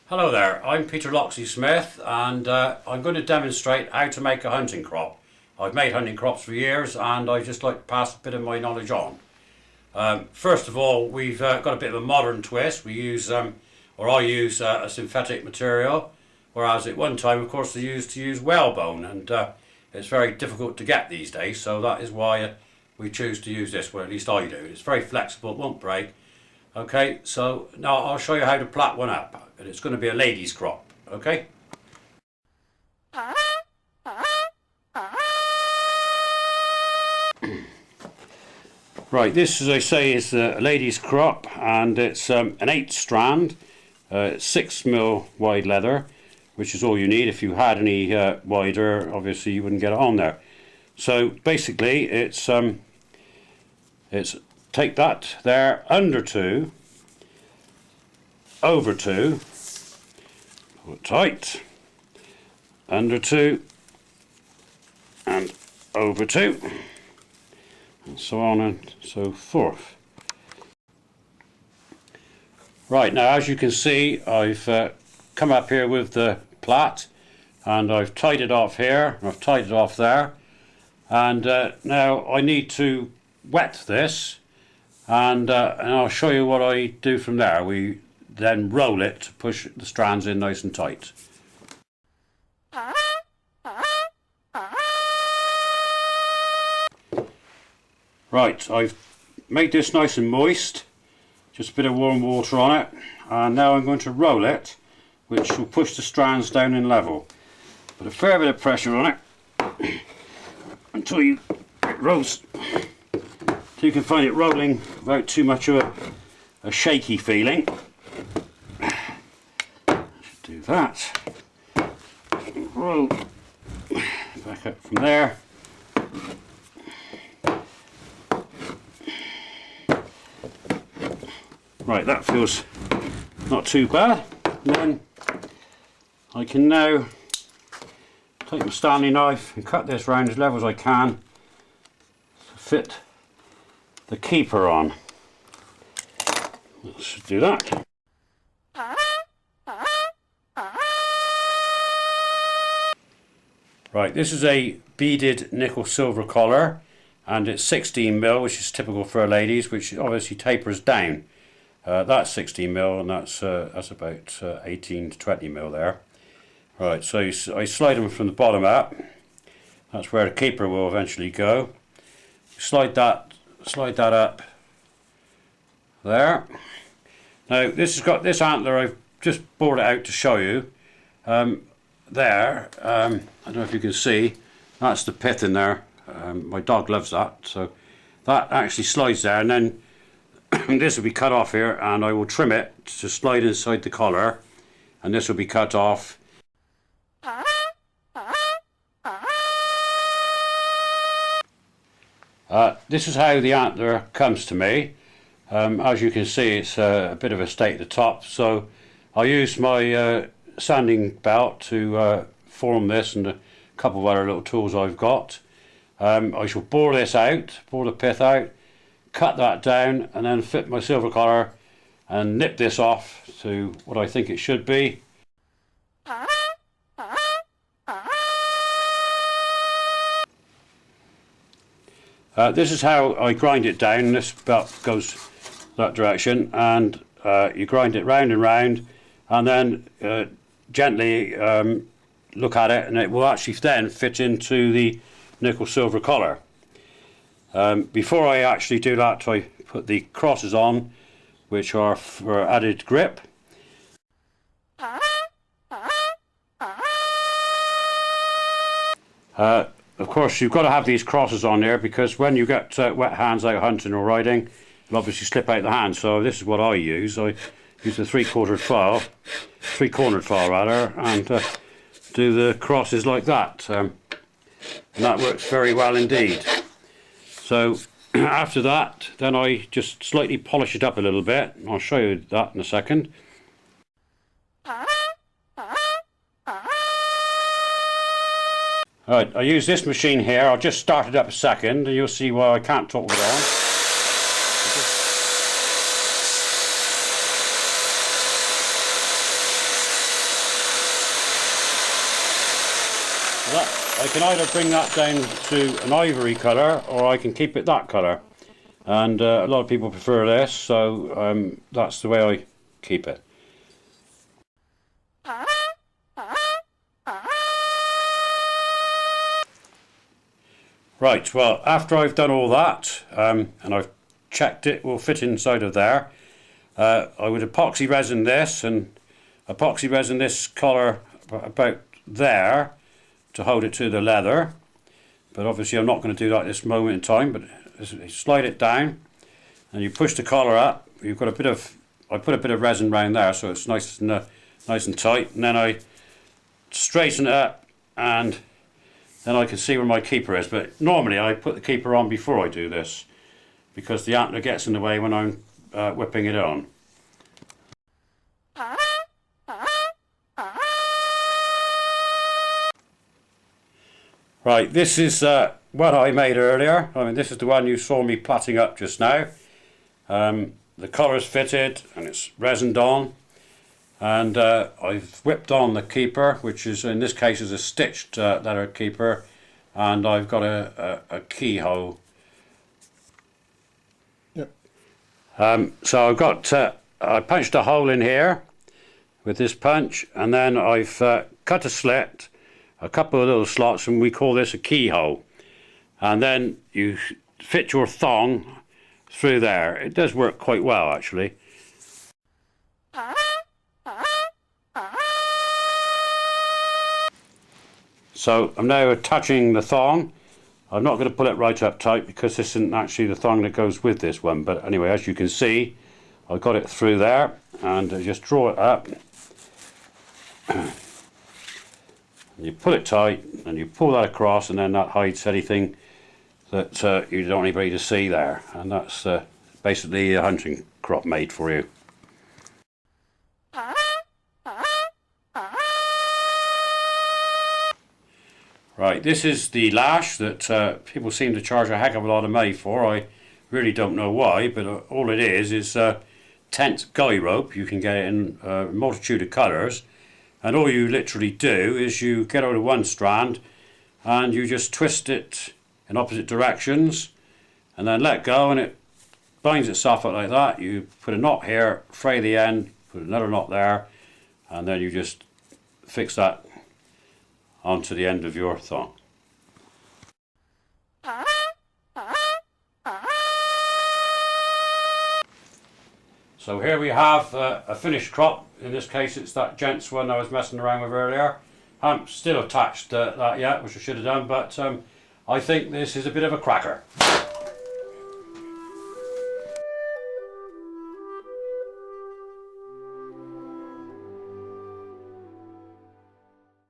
Hello there, I'm Peter Loxley-Smith and I'm going to demonstrate how to make a hunting crop. I've made hunting crops for years and I just like to pass a bit of my knowledge on. First of all, we've got a bit of a modern twist. I use a synthetic material, whereas at one time, of course, they used to use whalebone, and it's very difficult to get these days, so that is why we choose to use this, well at least I do. It's very flexible, it won't break. Okay, so now I'll show you how to plat one up, and it's going to be a lady's crop, okay? Right, this, as I say, is a lady's crop, and it's an 8 strand, 6mm wide leather, which is all you need. If you had any wider, obviously you wouldn't get it on there. So basically, it's take that there, under 2, over 2, pull it tight, under 2, and over 2. And so on and so forth. Right, now as you can see, I've come up here with the plat and I've tied it off here, I've tied it off there, and now I need to wet this, and I'll show you what I do from there. We then roll it to push the strands in nice and tight. Right, I've made this nice and moist, just a bit of warm water on it, and now I'm going to roll it, which will push the strands down in level. Put a fair bit of pressure on it until it rolls, so you can find it rolling without too much of a shaky feeling. Should do that. Roll back up from there. Right, that feels not too bad. And then I can now take my Stanley knife and cut this round as level as I can to fit the keeper on. Let's do that. Right, this is a beaded nickel silver collar, and it's 16mm, which is typical for a lady's, which obviously tapers down. That's 16mm, and that's about 18 to 20mm there. Right, so I slide them from the bottom up. That's where the keeper will eventually go. Slide that up there. Now this has got this antler. I've just bored it out to show you. There, I don't know if you can see. That's the pith in there. My dog loves that, so that actually slides there, and then this will be cut off here, and I will trim it to slide inside the collar, and this will be cut off. This is how the antler comes to me. As you can see, it's a bit of a stake at the top, so I use my sanding belt to form this, and a couple of other little tools I've got. I shall bore this out, bore the pith out, cut that down, and then fit my silver collar and nip this off to what I think it should be. This is how I grind it down. This belt goes that direction, and you grind it round and round, and then gently look at it, and it will actually then fit into the nickel silver collar. Before I actually do that, I put the crosses on, which are for added grip. Of course, you've got to have these crosses on there, because when you get wet hands out hunting or riding, it'll obviously slip out the hand. So this is what I use. I use the three-cornered file rather, and do the crosses like that. And that works very well indeed. So after that, then I just slightly polish it up a little bit. I'll show you that in a second. Alright, I use this machine here. I'll just start it up a second and you'll see why I can't talk with it on. I can either bring that down to an ivory colour or I can keep it that colour. And a lot of people prefer this, so that's the way I keep it. Right, well, after I've done all that, and I've checked it will fit inside of there, I would epoxy resin this, and epoxy resin this collar about there to hold it to the leather. But obviously I'm not going to do that at this moment in time, but you slide it down and you push the collar up. You've got a bit of, I put a bit of resin around there so it's nice and tight, and then I straighten it up and then I can see where my keeper is. But normally I put the keeper on before I do this because the antler gets in the way when I'm whipping it on. Right, this is one I made earlier. I mean, this is the one you saw me plaiting up just now. The collar's fitted and it's resined on, and I've whipped on the keeper, which is in this case is a stitched leather keeper, and I've got a keyhole. Yep. So I've got I punched a hole in here with this punch, and then I've cut a slit, a couple of little slots, and we call this a keyhole. And then you fit your thong through there. It does work quite well, actually. So I'm now attaching the thong. I'm not going to pull it right up tight because this isn't actually the thong that goes with this one. But anyway, as you can see, I've got it through there, and I just draw it up. You pull it tight and you pull that across, and then that hides anything that you don't want anybody to see there, and that's basically a hunting crop made for you. Right, this is the lash that people seem to charge a heck of a lot of money for. I really don't know why, but all it is tent guy rope. You can get it in a multitude of colours. And all you literally do is you get out of one strand and you just twist it in opposite directions and then let go, and it binds itself up like that. You put a knot here, fray the end, put another knot there, and then you just fix that onto the end of your thong. So here we have a finished crop. In this case it's that gents one I was messing around with earlier. I haven't still attached that yet, which I should have done, but I think this is a bit of a cracker.